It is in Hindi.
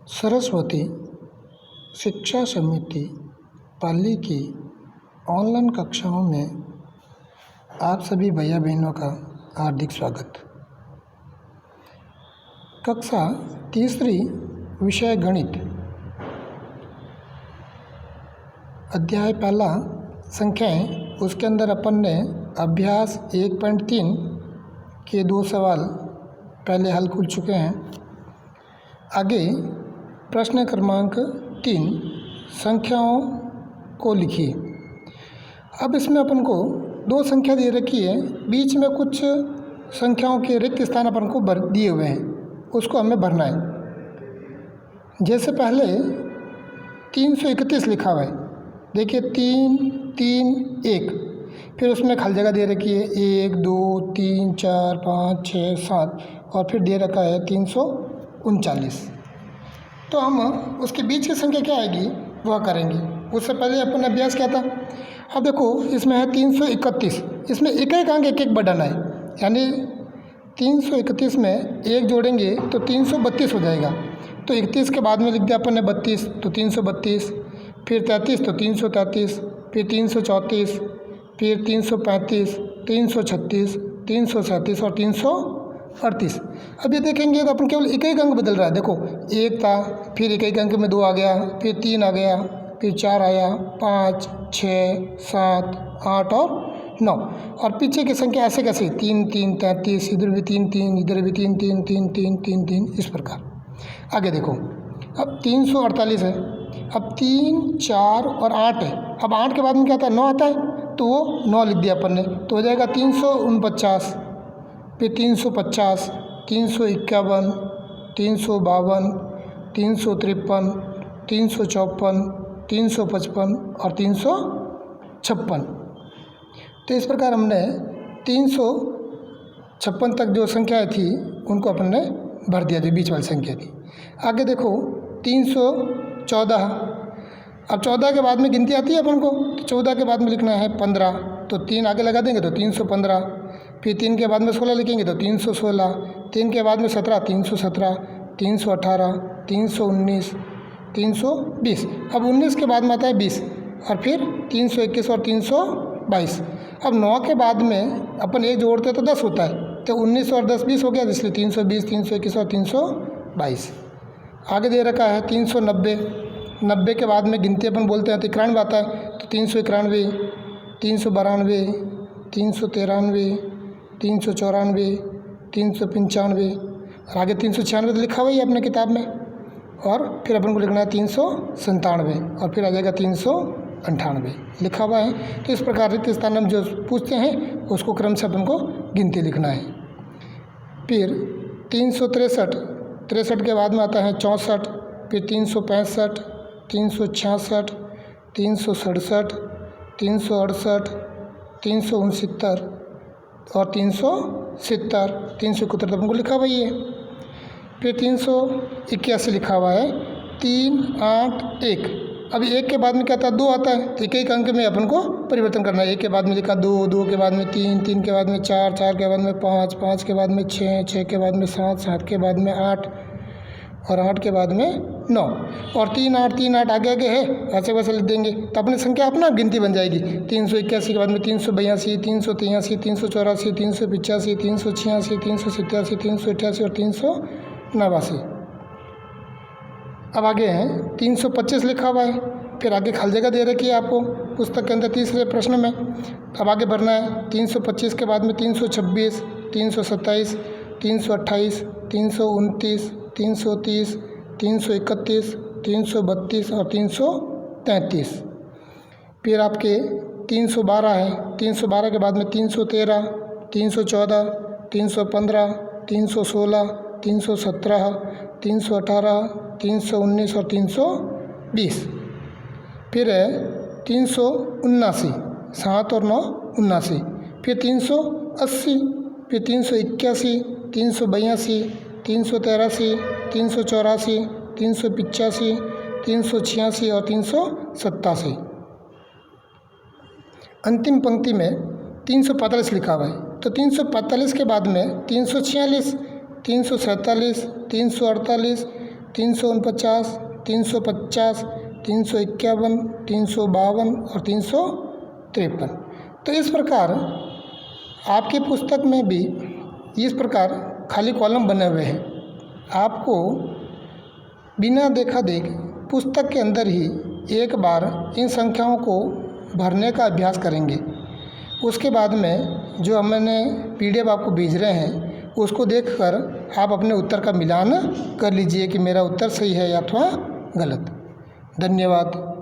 सरस्वती शिक्षा समिति पाली की ऑनलाइन कक्षाओं में आप सभी भैया बहनों का हार्दिक स्वागत। कक्षा तीसरी विषय गणित, अध्याय पहला संख्याएं, उसके अंदर अपन ने अभ्यास 1.3 के 2 सवाल पहले हल कर चुके हैं। आगे प्रश्न क्रमांक 3, संख्याओं को लिखिए। अब इसमें अपन को 2 संख्या दे रखी है, बीच में कुछ संख्याओं के रिक्त स्थान अपन को भर दिए हुए हैं, उसको हमें भरना है। जैसे पहले 331 लिखा हुआ है, देखिए 3 3 1, फिर उसमें खाली जगह दे रखी है 1 2 3 4 5 6 7 और फिर दे रखा है 339। तो हम उसके बीच की संख्या क्या आएगी वह करेंगे। उससे पहले अपन अभ्यास क्या था। अब देखो इसमें है 331, इसमें एक एक अंक एक एक बढ़ाना है, यानी 331 में 1 जोड़ेंगे तो 332 हो जाएगा। तो 31 के बाद में लिख दिया अपन ने 32, तो 332, फिर 33 तो 333, फिर 334, फिर 335, 336, 337 और 338। अब ये देखेंगे तो अपन केवल एक अंक बदल रहा है। देखो 1 था, फिर एक अंक में 2 आ गया, फिर 3 आ गया, फिर 4 आया, 5 6 7 8 और 9, और पीछे की संख्या ऐसे कैसे 3 3 33, इधर भी 3 3, इधर भी 3 3 3 3 3 3, इस प्रकार। आगे देखो अब 348 है, अब 3 4 और 8 है। अब 8 के बाद में क्या आता है 9 आता है, तो वो 9 लिख दिया अपन ने, तो हो जाएगा 349, फिर 350, 351, 352, 353, 354, 355 और 356। तो इस प्रकार हमने 356 तक जो संख्याएँ थी उनको अपन ने भर दिया, जो बीच वाली संख्या थी। आगे देखो 314, अब 14 के बाद में गिनती आती है अपन को, तो 14 के बाद में लिखना है 15, तो 3 आगे लगा देंगे तो 315, फिर 3 के बाद में 16 लिखेंगे तो 316, 3 के बाद में 17 317, 318, 319, 320। अब 19 के बाद में आता है 20, और फिर 321 और 322। अब 9 के बाद में अपन 1 जोड़ते तो 10 होता है, तो 19 और 10 20 हो गया, इसलिए 320, 321 और 322। आगे दे रखा है 390, 90 के बाद में गिनती अपन बोलते हैं तो 91 आता है, तो 391, 392, 393, 394, 395, और आगे 396 लिखा हुआ ही है अपने किताब में, और फिर अपन को लिखना है 397, और फिर आ जाएगा 398 लिखा हुआ है। तो इस प्रकार रिक्त स्थान हम जो पूछते हैं उसको क्रम से अपन को गिनती लिखना है। फिर 363, 63 के बाद में आता है 64, फिर 365, 366, 367, 368, 369 और 370, 371 तो अपन को लिखा हुआ ही है। फिर 381 लिखा हुआ है, 3 8 1। अब 1 के बाद में क्या आता है 2 आता है, तो एक अंक में अपन को परिवर्तन करना है। 1 के बाद में लिखा 2, 2 के बाद में 3, 3 के बाद में 4, 4 के बाद में 5, 5 के बाद में 6, 6 के बाद में 7, 7 के बाद में 8 और 8 के बाद में 9, और 3 8 3 8 आगे आगे है, ऐसे वैसे लिख देंगे तो अपनी संख्या अपना गिनती बन जाएगी। 381 के बाद में 382, 383, 384, 385, 386, 387, 388 और 389। अब आगे हैं 325 लिखा हुआ है, फिर आगे खाली जगह दे रखी है आपको पुस्तक के अंदर तीसरे प्रश्न में। अब आगे बढ़ना है 325 के बाद में 326, 327, 328, 329, 330, 331, 332 और 333। फिर आपके 312 है, 312 के बाद में 313, 314, 315, 316, 317, 318, 319 और 320। फिर है 379, 7 और 9 79, फिर 380, फिर 381, 382, 383, 384, 385, 386 और 387। अंतिम पंक्ति में 345 लिखा हुआ है, तो 345 के बाद में 346, 347, 348, 349, 350, 351, 352 और 353। तो इस प्रकार आपकी पुस्तक में भी इस प्रकार खाली कॉलम बने हुए हैं। आपको बिना देखा देख पुस्तक के अंदर ही एक बार इन संख्याओं को भरने का अभ्यास करेंगे। उसके बाद में जो मैंने PDF आपको भेज रहे हैं उसको देखकर आप अपने उत्तर का मिलान कर लीजिए कि मेरा उत्तर सही है या अथवा गलत। धन्यवाद।